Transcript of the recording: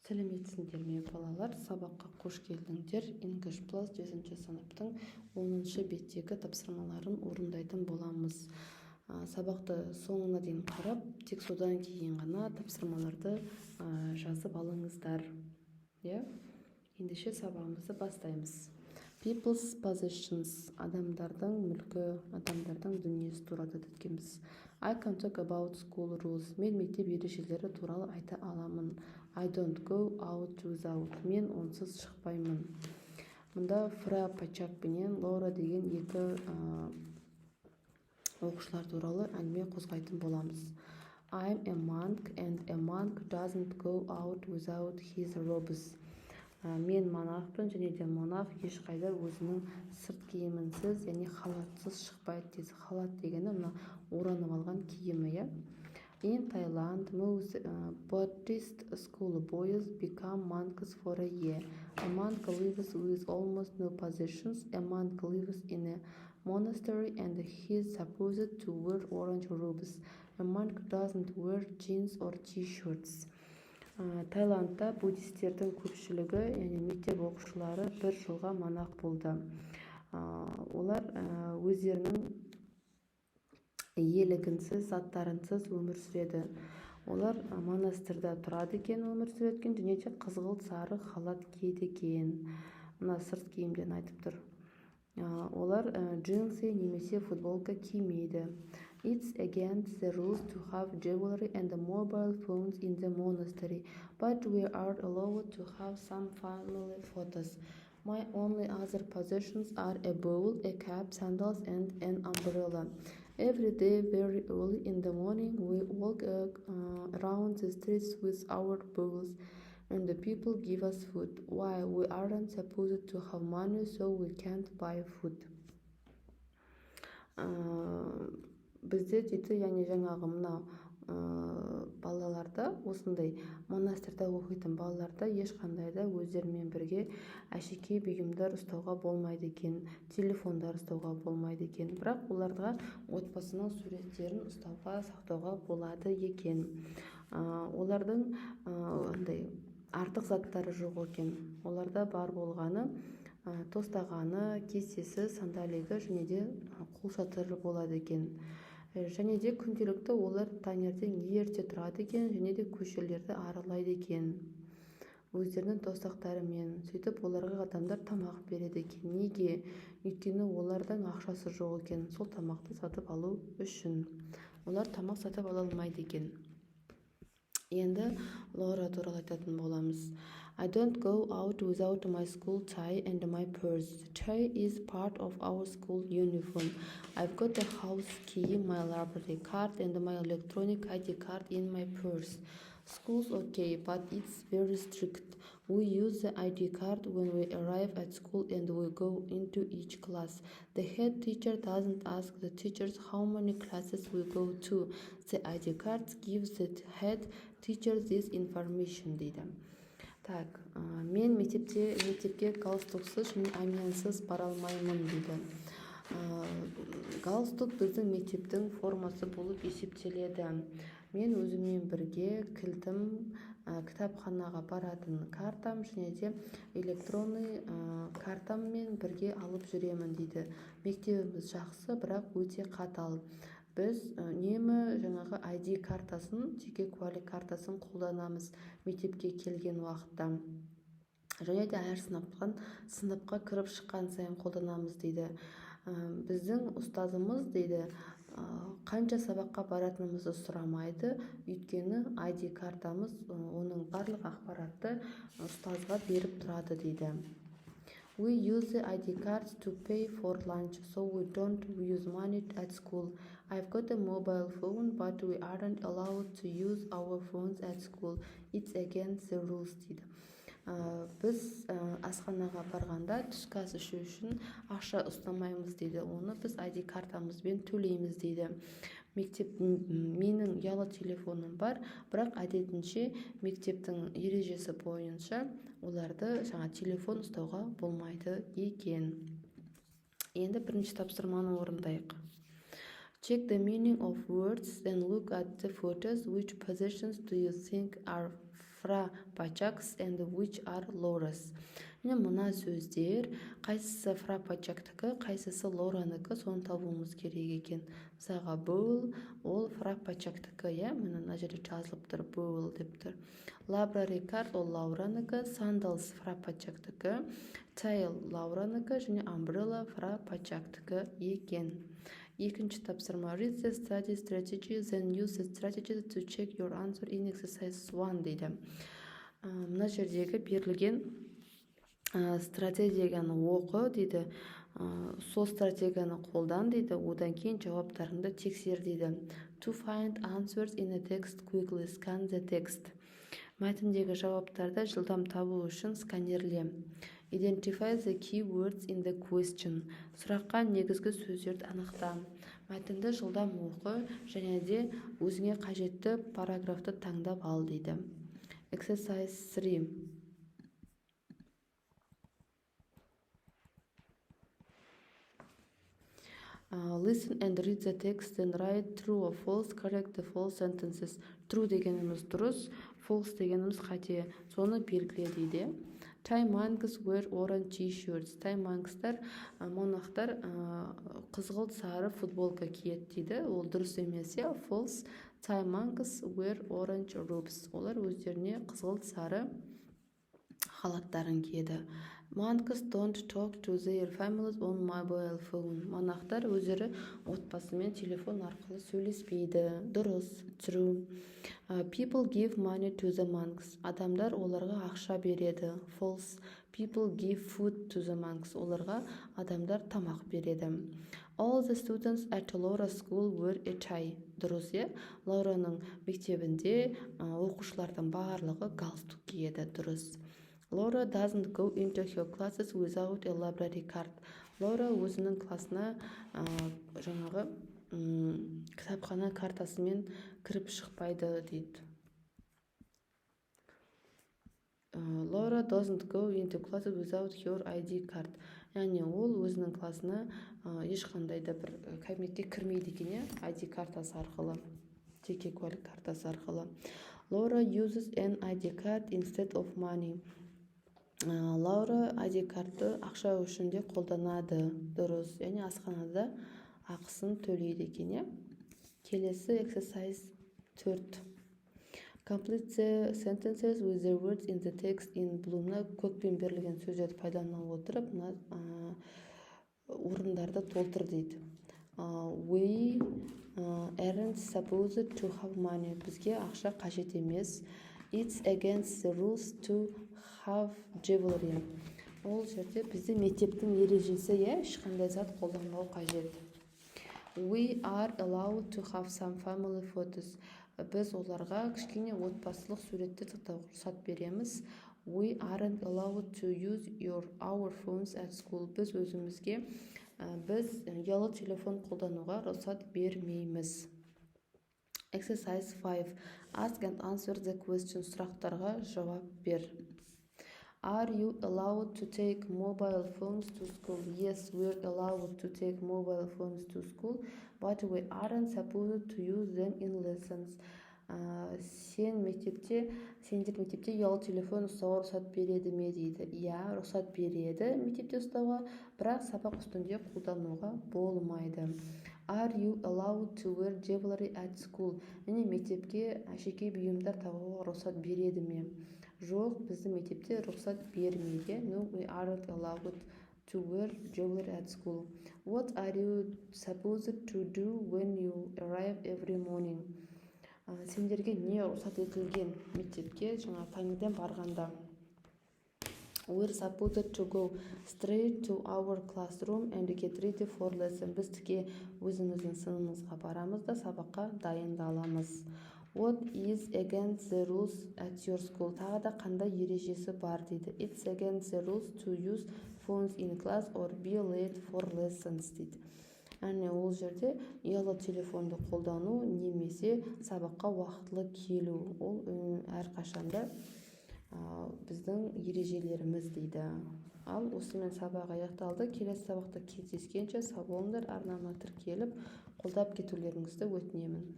Сәлеметсіңдер ме балалар, сабаққа қош келдіңдер. English Plus 5 сыныптың 10-шы беттегі тапсырмаларын орындайтын боламыз. Сабақты соңына дейін қарап, тек содан кейін ғана тапсырмаларды жазып алыңыздар. Ендеше сабағымызды бастаймыз. People's possessions, адамдардың мүлкі, адамдардың дүниесі туралы өткенбіз. I can talk about school rules. Мен мектеп ережелері туралы айта аламын. I don't go out without. Мен онсыз шықпаймын. Мұнда Фра Пачак пенен Лаура деген екі оқушылар туралы әңгіме қозғайтын боламыз. I'm a monk and a monk doesn't go out without his robes. Мен монахпын, және де монах ешқайда өзінің сырт киімінсіз, яғни халатсыз шықпайды дейді. Халат дегені мына оранып алған киімі, In Thailand, most Buddhist school boys become monks for a year. A monk lives with almost no possessions. A monk lives in a monastery and he is supposed to wear orange robes. A monk doesn't wear jeans or t-shirts. Таиландта буддистердің көпшілігі, яғни мектеп оқушылары бір жылға монах болды. Олар өздерінің иелігінсіз, заттарынсыз өмір сүреді. Олар монастырда тұрады екен, өмір сүреді, және де қызғылт сары халат киеді екен. Мына сырт киімден айтып тұр. Олар джинсы немесе футболка кимейді. It's against the rules to have jewelry and mobile phones in the monastery, but we are allowed to have some family photos. My only other possessions are a bowl, a cap, sandals, and an umbrella. Every day, very early in the morning, we walk around the streets with our bowls, and the people give us food. Why? We aren't supposed to have money, so we can't buy food. Бізде дейді, яғни жаңағы мына балаларда, осындай монастырда оқитын балаларда ешқандай да өздерімен бірге әшекей бұйымдар ұстауға болмайды екен, телефондар ұстауға болмайды екен. Бірақ оларға отбасының суреттерін ұстауға, сақтауға болады екен. Олардың артық заттары жоқ екен. Оларда бар болғаны тостағаны, кестесі, сандалигі және де қолшатыры болады екен. Және де күнделікті олар таңертең ерте тұрады екен, және де көшелерді аралайды екен өздерінің тостақтарымен. Сөйтіп оларға адамдар тамақ береді екен. Неге? Өйткені олардың ақшасы жоқ екен, сол тамақты сатып алу үшін. Олар тамақ сатып ала алмайды екен. Енді Лаура туралы айтатын боламыз. I don't go out without my school tie and my purse. The tie is part of our school uniform. I've got a house key, my library card, and my electronic ID card in my purse. School's okay, but it's very strict. We use the ID card when we arrive at school and we go into each class. The head teacher doesn't ask the teachers how many classes we go to. The ID card gives the head teacher this information, дейді. Так, мен мектепке галстуксыз және амиансыз бара алмаймын, дейді. Галстук біздің мектептің формасы болып есептеледі. Мен өзіммен бірге кілтім, кітапханаға баратын картам және де электронный картаммен бірге алып жүремін, дейді. Мектебіміз жақсы, бірақ өте қатал. Біз үнемі жаңағы ID картасын, жеке куәлік картасын қолданамыз мектепке келген уақытта. Және де әр сыныпқа кіріп шыққан сайын қолданамыз, дейді. Біздің ұстазымыз, дейді, қанша сабаққа баратынымызды сұрамайды, өйткені ID картамыз оның барлық ақпаратты ұстазға беріп тұрады, дейді. We use the ID cards to pay for lunch, so we don't use money at school. I've got a mobile phone, but we aren't allowed to use our phones at school. It's against the rules, дейді. Біз асханаға барғанда түскі ас ішу үшін ақша ұстамаймыз, дейді. Оны біз ID картамызбен төлейміз, дейді. Менің ұялы телефоным бар, бірақ әдетінше мектептің ережесі бойынша оларды телефон ұстауға болмайды екен. Енді бірінші тапсырманы орындайық. Check the meaning of words, then look at the photos. Which possessions do you think are Fra Pachacs and which are Laura's. Мына сөздер қайсысы Fra Pachac'тікі, қайсысы Laura'нікі, соны табуымыз керек екен. Мысалға bowl ол Fra Pachac'тікі, мына жерде жазылып тұр, bowl деп тұр. Library card ол Laura'нікі, sandals Fra Pachac'тікі, tail Laura'нікі және umbrella Fra Pachac'тікі екен. Екінші тапсырма. Read the study strategy, then use the strategy to check your answer in exercise 1 дейді. Мына жердегі берілген стратегияны оқы дейді. Сол стратегияны қолдан дейді. Одан кейін жауаптарыңды тексер дейді. To find answers in a text, quickly scan the text. Мәтіндегі жауаптарды жылдам табу үшін сканерле. Identify the keywords in the question. Сұраққа негізгі сөздерді анықта. Мәтінді жылдам оқы және де өзіңе қажетті параграфты таңдап ал дейді. Exercise 3. Listen and read the text and write true or false, correct the false sentences. True дегеніміз дұрыс, false дегеніміз қате. Соны белгіле дейді. Thai monks wear orange t-shirts. Thai monks'тар, монахтар қызғылт сары футболка киеді дейді. Ол дұрыс емес, false. Thai monks wear orange robes. Олар өздеріне қызғылт сары халаттарын киеді. Monks don't talk to their families on mobile phone. Монахтар өздері отбасымен телефон арқылы сөйлеспейді. Дұрыс, true. People give money to the monks. Адамдар оларға ақша береді. False. People give food to the monks. Оларға адамдар тамақ береді. All the students at Laura's school wear a tie. Дұрыс, Лаураның мектебінде оқушылардың барлығы галстук киеді. Дұрыс. Laura doesn't go into her classes without a library card. Laura өзінің класына жаңағы кітапхана картасымен кіріп шықпайды дейді. Laura doesn't go into classes without her ID card. Яғни ол өзінің класына ешқандай да бір кабинетке кірмейді екен, ID картасы арқылы, жеке куәлік картасы арқылы. Laura uses an ID card instead of money. Лаура ID картты ақша үшін де қолданады. Дұрыс, яғни асханада ақысын төлейді екен. Келесі exercise 4. Complete the sentences with the words in the text in blue. Көкпен берілген сөздерді пайдалана отырып, орындарды толтыр дейді. We aren't supposed to have money. Бізге ақша қажет емес. It's against the rules to have jewelry. Ол жерде бізде мектептің ережесі, ешқандай зат қолданбау қажет. We are allowed to have some family photos. Біз оларға кішкене отбасылық суреттер сақтауға рұқсат береміз. We aren't allowed to use our phones at school. Біз өзімізге біз ұялы телефон қолдануға рұқсат бермейміз. Exercise 5. Ask and answer the question. Сұрақтарға жауап бер. Are you allowed to take mobile phones to school? Yes, we're allowed to take mobile phones to school, but we aren't supposed to use them in lessons. Сендер мектепте ұялы телефон ұстауға рұқсат береді ме дейді. Рұқсат береді мектепте ұстауға, бірақ сабақ үстінде қолдануға болмайды. Are you allowed to wear jewelry at school? Мектепке әшекей бұйымдар тағуға рұқсат береді ме? Жоқ, біздің мектепте рұқсат бермейді. No, we aren't allowed to wear jewelry at school. What are you supposed to do when you arrive every morning? Сендерге не рұқсат етілген мектепке таңертең барғанда? We're supposed to go straight to our classroom and get ready for lesson. Біз тіке өзіміздің сыныбымызға барамыз да сабаққа дайындаламыз. What is against the rules at your school? Тағы да қандай ережесі бар дейді. It's against the rules to use phones in class or be late for lessons дейді. Ол жерде ұялы телефонды қолдану немесе сабаққа уақытылы келу. Ол әрқашанда біздің ережелеріміз дейді. Ал осымен сабақ аяқталды. Келесі сабақта кездескенше сау болыңдар. Арнама тіркеліп қолдап кетулеріңізді өтінемін.